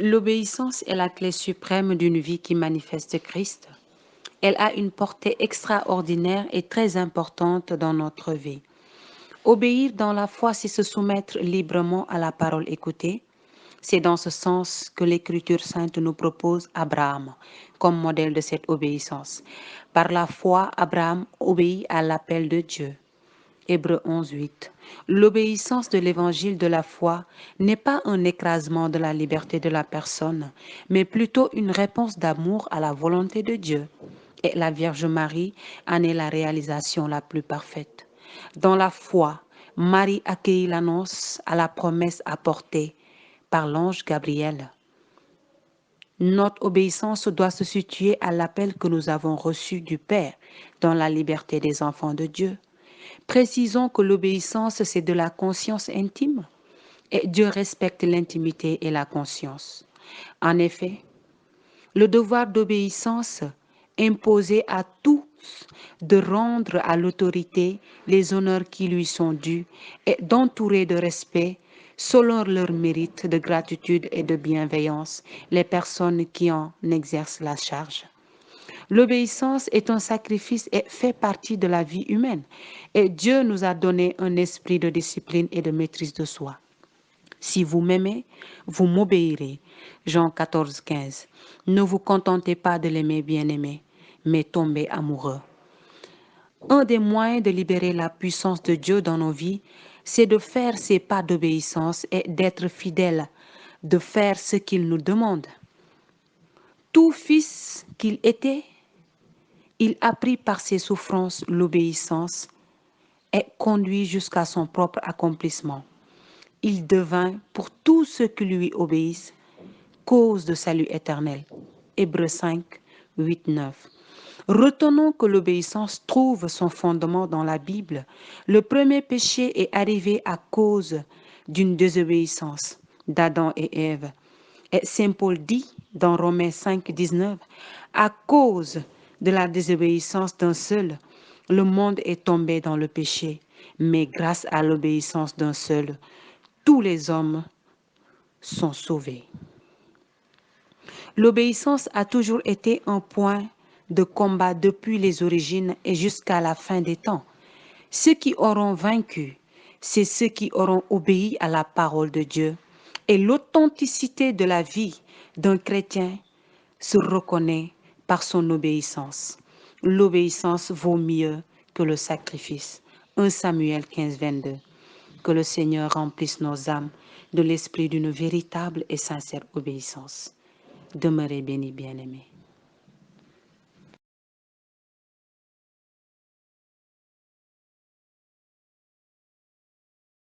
L'obéissance est la clé suprême d'une vie qui manifeste Christ. Elle a une portée extraordinaire et très importante dans notre vie. Obéir dans la foi, c'est se soumettre librement à la parole écoutée. C'est dans ce sens que l'Écriture sainte nous propose Abraham comme modèle de cette obéissance. Par la foi, Abraham obéit à l'appel de Dieu. Hébreux 11, 8. L'obéissance de l'évangile de la foi n'est pas un écrasement de la liberté de la personne, mais plutôt une réponse d'amour à la volonté de Dieu. Et la Vierge Marie en est la réalisation la plus parfaite. Dans la foi, Marie accueillit l'annonce à la promesse apportée par l'ange Gabriel. Notre obéissance doit se situer à l'appel que nous avons reçu du Père dans la liberté des enfants de Dieu. Précisons que l'obéissance, c'est de la conscience intime et Dieu respecte l'intimité et la conscience. En effet, le devoir d'obéissance imposé à tous de rendre à l'autorité les honneurs qui lui sont dus et d'entourer de respect, selon leur mérite, de gratitude et de bienveillance, les personnes qui en exercent la charge. L'obéissance est un sacrifice et fait partie de la vie humaine. Et Dieu nous a donné un esprit de discipline et de maîtrise de soi. Si vous m'aimez, vous m'obéirez. Jean 14, 15. Ne vous contentez pas de l'aimer bien-aimé, mais tombez amoureux. Un des moyens de libérer la puissance de Dieu dans nos vies, c'est de faire ses pas d'obéissance et d'être fidèle, de faire ce qu'il nous demande. Tout fils qu'il était, il apprit par ses souffrances l'obéissance et conduit jusqu'à son propre accomplissement. Il devint, pour tous ceux qui lui obéissent, cause de salut éternel. Hébreux 5, 8, 9. Retenons que l'obéissance trouve son fondement dans la Bible. Le premier péché est arrivé à cause d'une désobéissance d'Adam et Ève. Et Saint Paul dit dans Romains 5, 19, à cause de la désobéissance d'un seul, le monde est tombé dans le péché, mais grâce à l'obéissance d'un seul, tous les hommes sont sauvés. L'obéissance a toujours été un point de combat depuis les origines et jusqu'à la fin des temps. Ceux qui auront vaincu, c'est ceux qui auront obéi à la parole de Dieu. Et l'authenticité de la vie d'un chrétien se reconnaît par son obéissance. L'obéissance vaut mieux que le sacrifice. 1 Samuel 15, 22. Que le Seigneur remplisse nos âmes de l'esprit d'une véritable et sincère obéissance. Demeurez bénis, bien-aimés.